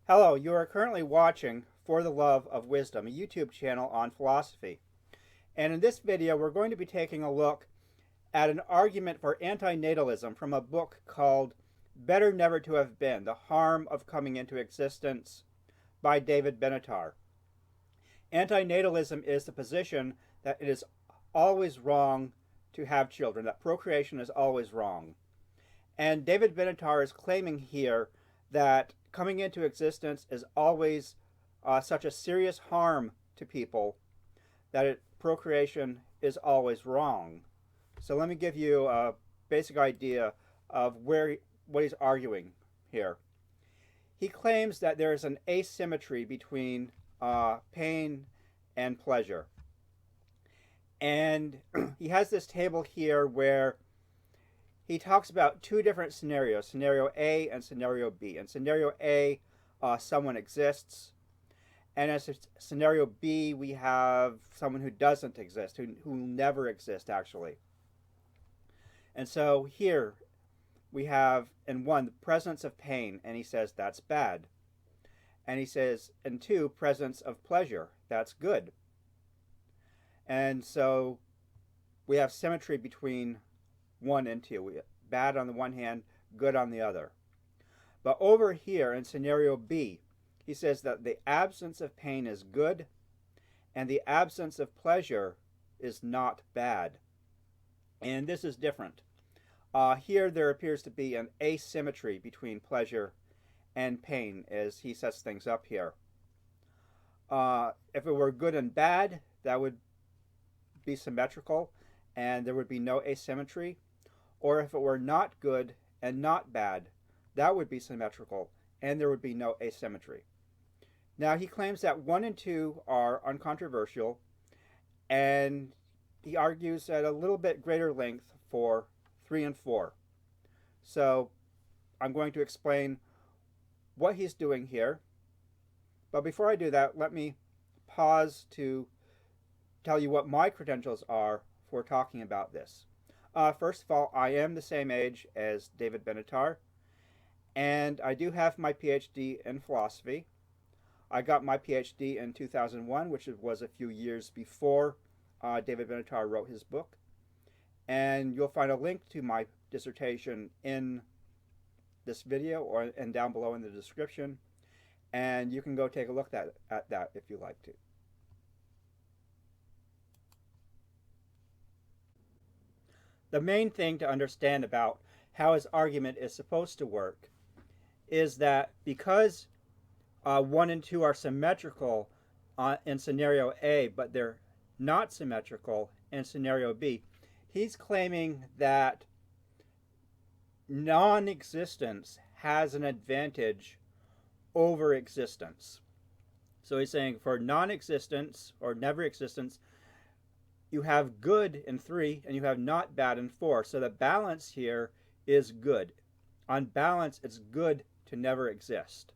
Hello, you are currently watching For the Love of Wisdom, a YouTube channel on philosophy. And in this video, we're going to be taking a look at an argument for anti-natalism from a book called Better Never to Have Been, The Harm of Coming into Existence by David Benatar. Anti-natalism is the position that it is always wrong to have children, that procreation is always wrong. And David Benatar is claiming here that coming into existence is always such a serious harm to people that procreation is always wrong. So let me give you a basic idea of what he's arguing here. He claims that there is an asymmetry between pain and pleasure. And he has this table here where he talks about two different scenarios, scenario A and scenario B. In scenario A, someone exists. And as scenario B, we have someone who doesn't exist, who will never exist, actually. And so here we have, in one, the presence of pain, and he says that's bad. And he says, in two, presence of pleasure, that's good. And so we have symmetry between 1 and 2. Bad on the one hand, good on the other. But over here in scenario B, he says that the absence of pain is good and the absence of pleasure is not bad. And this is different. Here there appears to be an asymmetry between pleasure and pain as he sets things up here. If it were good and bad, that would be symmetrical and there would be no asymmetry. Or if it were not good and not bad, that would be symmetrical and there would be no asymmetry. Now he claims that 1 and 2 are uncontroversial, and he argues at a little bit greater length for 3 and 4. So I'm going to explain what he's doing here. But before I do that, let me pause to tell you what my credentials are for talking about this. First of all, I am the same age as David Benatar, and I do have my PhD in philosophy. I got my PhD in 2001, which was a few years before David Benatar wrote his book. And you'll find a link to my dissertation in this video and down below in the description. And you can go take a look at that if you like to. The main thing to understand about how his argument is supposed to work is that because 1 and 2 are symmetrical in scenario A, but they're not symmetrical in scenario B, he's claiming that non-existence has an advantage over existence. So he's saying for non-existence or never existence, you have good in 3 and you have not bad in 4. So the balance here is good. On balance, it's good to never exist.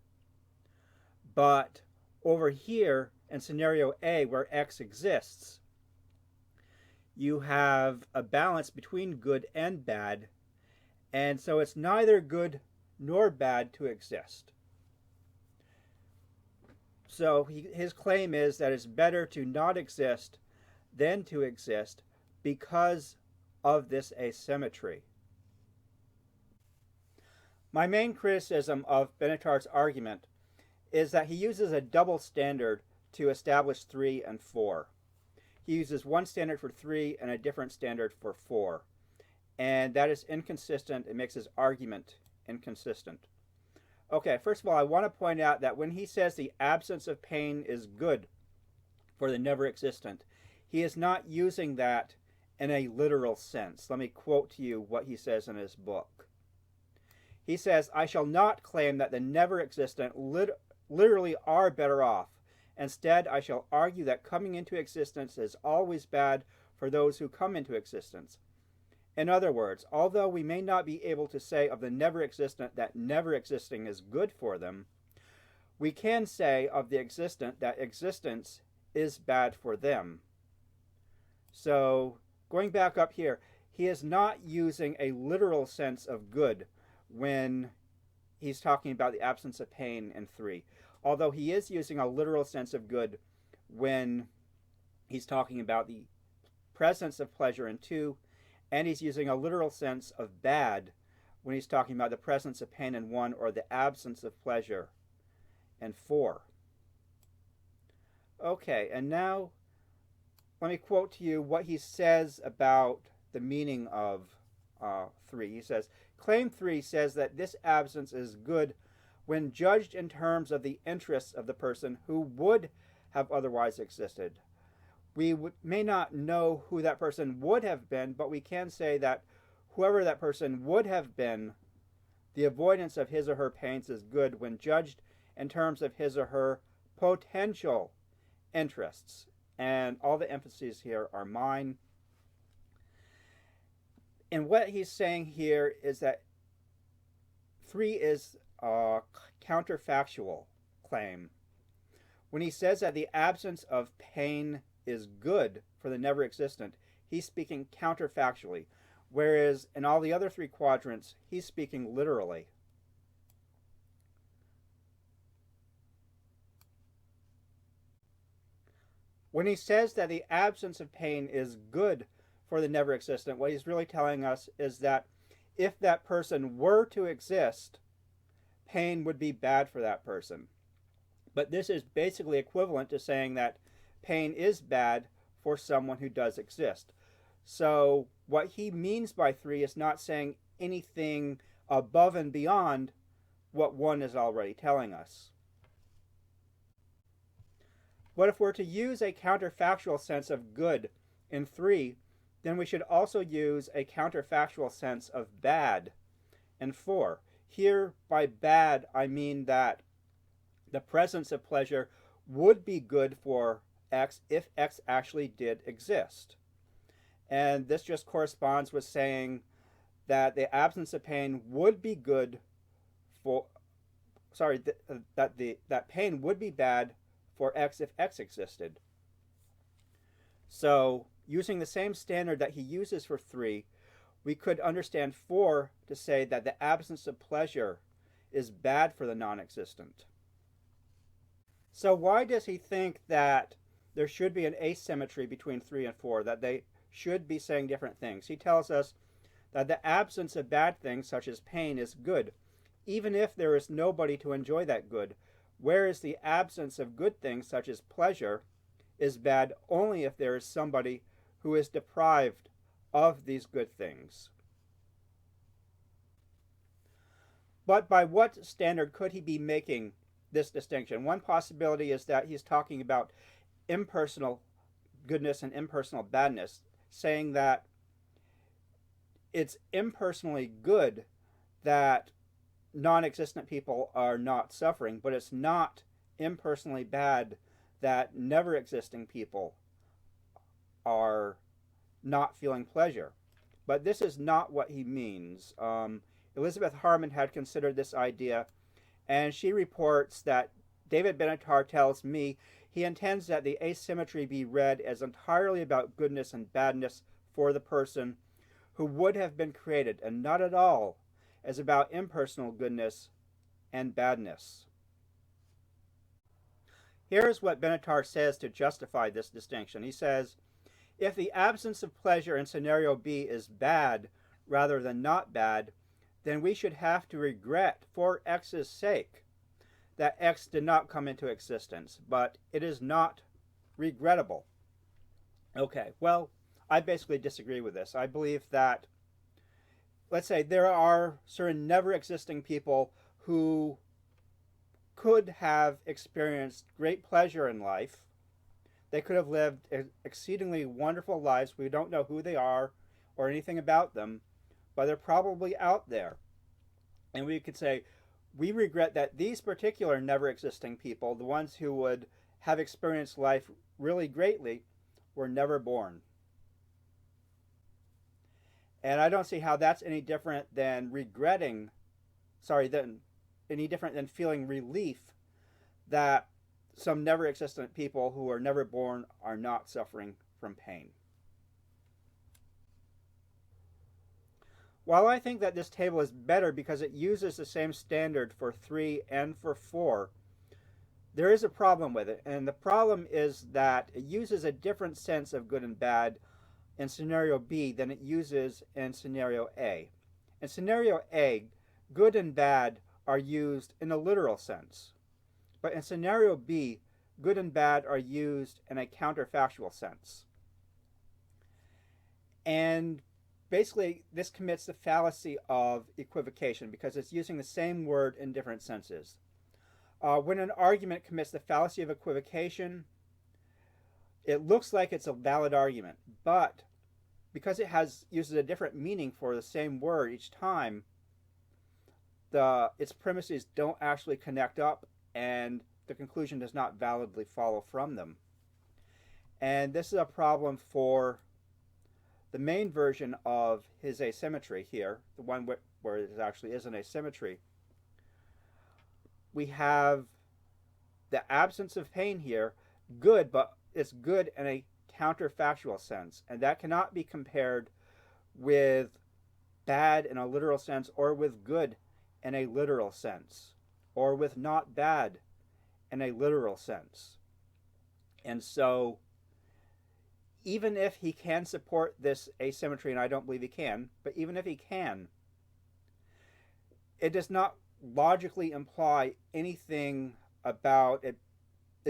But over here in scenario A, where X exists, you have a balance between good and bad. And so it's neither good nor bad to exist. So his claim is that it's better to not exist than to exist because of this asymmetry. My main criticism of Benatar's argument is that he uses a double standard to establish 3 and 4. He uses one standard for 3 and a different standard for 4. And that is inconsistent. It makes his argument inconsistent. Okay, first of all, I want to point out that when he says the absence of pain is good for the never existent, he is not using that in a literal sense. Let me quote to you what he says in his book. He says, "I shall not claim that the never existent literally are better off. Instead, I shall argue that coming into existence is always bad for those who come into existence. In other words, although we may not be able to say of the never existent that never existing is good for them, we can say of the existent that existence is bad for them." So, going back up here, he is not using a literal sense of good when he's talking about the absence of pain in 3. Although he is using a literal sense of good when he's talking about the presence of pleasure in 2, and he's using a literal sense of bad when he's talking about the presence of pain in 1 or the absence of pleasure in 4. Okay, and now let me quote to you what he says about the meaning of 3. He says, Claim 3 says that this absence is good when judged in terms of the interests of the person who would have otherwise existed. We may not know who that person would have been, but we can say that whoever that person would have been, the avoidance of his or her pains is good when judged in terms of his or her potential interests. And all the emphases here are mine. And what he's saying here is that 3 is a counterfactual claim. When he says that the absence of pain is good for the never existent, he's speaking counterfactually, whereas in all the other 3 quadrants, he's speaking literally. When he says that the absence of pain is good for the never existent, what he's really telling us is that if that person were to exist, pain would be bad for that person. But this is basically equivalent to saying that pain is bad for someone who does exist. So what he means by 3 is not saying anything above and beyond what 1 is already telling us. But if we're to use a counterfactual sense of good in 3, then we should also use a counterfactual sense of bad in 4. Here, by bad, I mean that the presence of pleasure would be good for X if X actually did exist. And this just corresponds with saying that the absence of pain would be good for, that pain would be bad for X if X existed. So, using the same standard that he uses for 3, we could understand 4 to say that the absence of pleasure is bad for the non-existent. So why does he think that there should be an asymmetry between 3 and 4, that they should be saying different things? He tells us that the absence of bad things, such as pain, is good, even if there is nobody to enjoy that good, whereas the absence of good things, such as pleasure, is bad only if there is somebody who is deprived of these good things. But by what standard could he be making this distinction? One possibility is that he's talking about impersonal goodness and impersonal badness, saying that it's impersonally good that non-existent people are not suffering, but it's not impersonally bad that never existing people are not feeling pleasure. But this is not what he means. Elizabeth Harman had considered this idea, and she reports that David Benatar tells me he intends that the asymmetry be read as entirely about goodness and badness for the person who would have been created, and not at all as about impersonal goodness and badness. Here's what Benatar says to justify this distinction. He says, if the absence of pleasure in scenario B is bad rather than not bad, then we should have to regret for X's sake that X did not come into existence, but it is not regrettable. Okay, well, I basically disagree with this. I believe that, let's say, there are certain never existing people who could have experienced great pleasure in life. They could have lived exceedingly wonderful lives. We don't know who they are or anything about them, but they're probably out there. And we could say, we regret that these particular never existing people, the ones who would have experienced life really greatly, were never born. And I don't see how that's any different than any different than feeling relief that some never existent people who are never born are not suffering from pain. While I think that this table is better because it uses the same standard for 3 and for 4, there is a problem with it. And the problem is that it uses a different sense of good and bad in scenario B than it uses in scenario A. In scenario A, good and bad are used in a literal sense. But in scenario B, good and bad are used in a counterfactual sense. And basically, this commits the fallacy of equivocation because it's using the same word in different senses. When an argument commits the fallacy of equivocation, it looks like it's a valid argument, but because it uses a different meaning for the same word each time, its premises don't actually connect up, and the conclusion does not validly follow from them. And this is a problem for the main version of his asymmetry here, the one where it actually is an asymmetry. We have the absence of pain here, good, but it's good in a counterfactual sense, and that cannot be compared with bad in a literal sense, or with good in a literal sense, or with not bad in a literal sense. And so, even if he can support this asymmetry, and I don't believe he can, but even if he can, it does not logically imply anything about it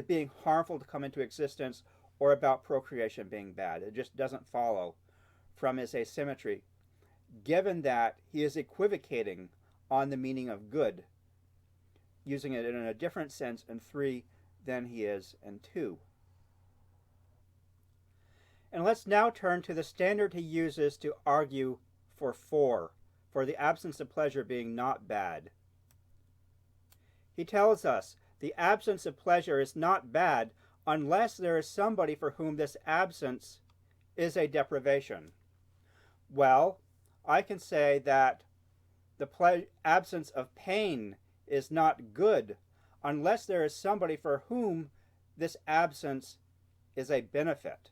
being harmful to come into existence or about procreation being bad. It just doesn't follow from his asymmetry, given that he is equivocating on the meaning of good, using it in a different sense in 3 than he is in 2. And let's now turn to the standard he uses to argue for 4, for the absence of pleasure being not bad. He tells us the absence of pleasure is not bad unless there is somebody for whom this absence is a deprivation. Well, I can say that the absence of pain is not good unless there is somebody for whom this absence is a benefit.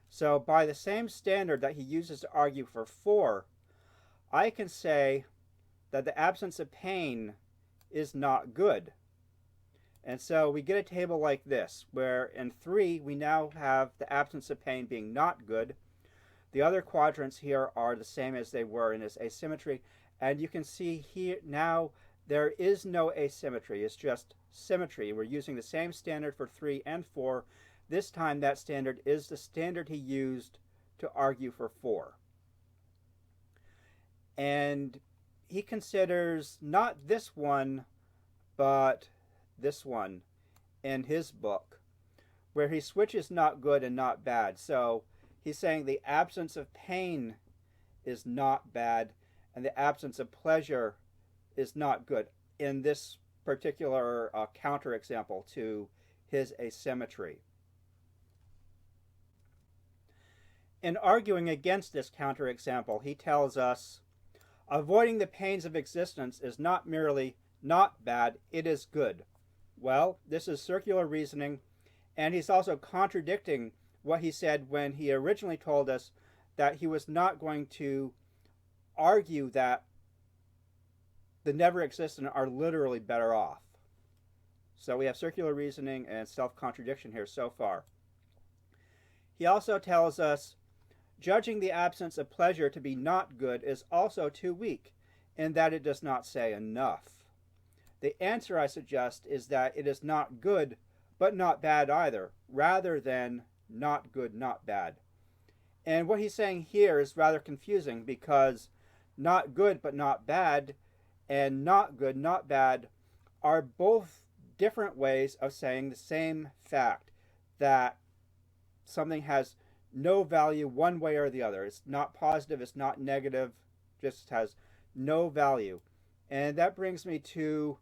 So by the same standard that he uses to argue for 4, I can say that the absence of pain is not good. And so we get a table like this, where in 3 we now have the absence of pain being not good. The other quadrants here are the same as they were in this asymmetry, and you can see here now there is no asymmetry, it's just symmetry. We're using the same standard for 3 and 4. This time that standard is the standard he used to argue for 4. And he considers not this one, but this one in his book, where he switches not good and not bad. So he's saying the absence of pain is not bad, and the absence of pleasure is not good in this particular counterexample to his asymmetry. In arguing against this counterexample, he tells us, avoiding the pains of existence is not merely not bad, it is good. Well, this is circular reasoning, and he's also contradicting what he said when he originally told us that he was not going to argue that the never existent are literally better off. So we have circular reasoning and self-contradiction here so far. He also tells us, judging the absence of pleasure to be not good is also too weak, in that it does not say enough. The answer, I suggest, is that it is not good, but not bad either, rather than not good, not bad. And what he's saying here is rather confusing, because not good, but not bad, and not good, not bad, are both different ways of saying the same fact, that something has no value one way or the other. It's not positive, it's not negative, just has no value. And that brings me to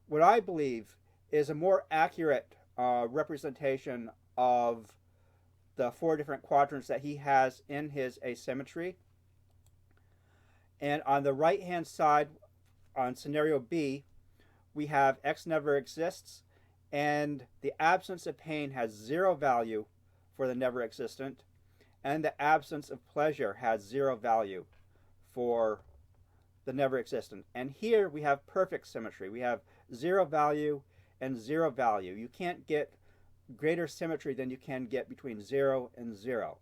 what I believe is a more accurate representation of the 4 different quadrants that he has in his asymmetry. And on the right hand side, on scenario B, we have X never exists, and the absence of pain has 0 value for the never existent, and the absence of pleasure has 0 value for the never existent. And here we have perfect symmetry. We have zero value and zero value. You can't get greater symmetry than you can get between 0 and 0.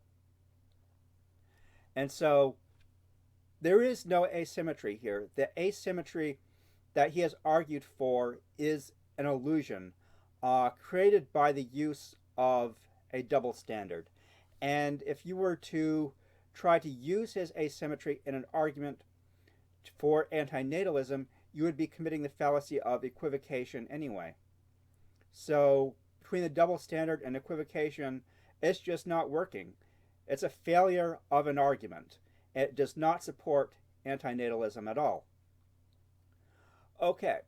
And so there is no asymmetry here. The asymmetry that he has argued for is an illusion created by the use of a double standard. And if you were to try to use his asymmetry in an argument for anti-natalism, you would be committing the fallacy of equivocation anyway. So between the double standard and equivocation, it's just not working. It's a failure of an argument. It does not support anti-natalism at all. Okay.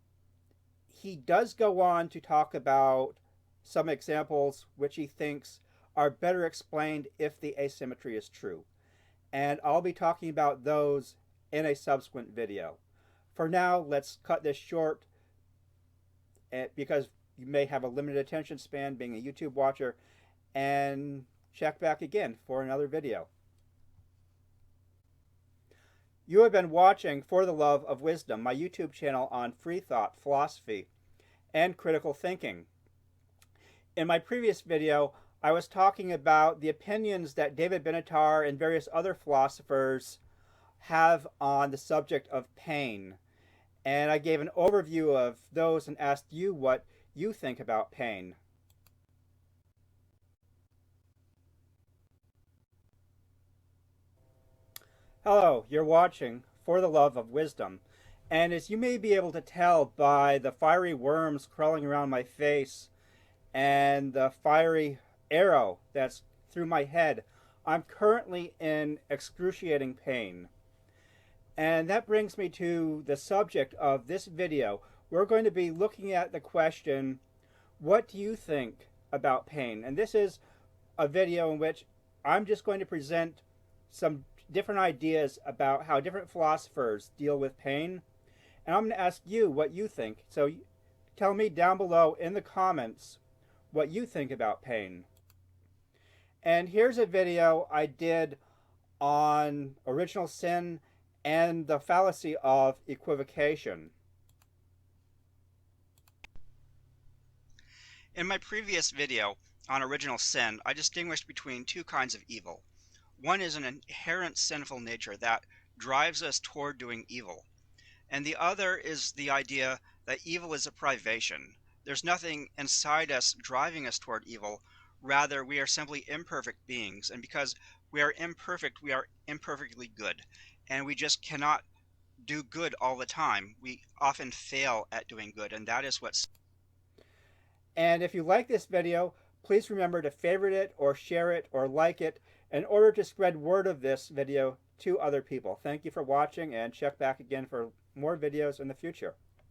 He does go on to talk about some examples which he thinks are better explained if the asymmetry is true. And I'll be talking about those in a subsequent video. For now, let's cut this short because you may have a limited attention span being a YouTube watcher, and check back again for another video. You have been watching For the Love of Wisdom, my YouTube channel on free thought, philosophy, and critical thinking. In my previous video, I was talking about the opinions that David Benatar and various other philosophers have on the subject of pain. And I gave an overview of those and asked you what you think about pain. Hello, you're watching For the Love of Wisdom. And as you may be able to tell by the fiery worms crawling around my face and the fiery arrow that's through my head, I'm currently in excruciating pain. And that brings me to the subject of this video. We're going to be looking at the question, what do you think about pain? And this is a video in which I'm just going to present some different ideas about how different philosophers deal with pain. And I'm going to ask you what you think. So tell me down below in the comments what you think about pain. And here's a video I did on original sin and the fallacy of equivocation. In my previous video on original sin, I distinguished between two kinds of evil. One is an inherent sinful nature that drives us toward doing evil. And the other is the idea that evil is a privation. There's nothing inside us driving us toward evil. Rather, we are simply imperfect beings. And because we are imperfect, we are imperfectly good. And we just cannot do good all the time. We often fail at doing good. And that is what's... And if you like this video, please remember to favorite it or share it or like it in order to spread word of this video to other people. Thank you for watching, and check back again for more videos in the future.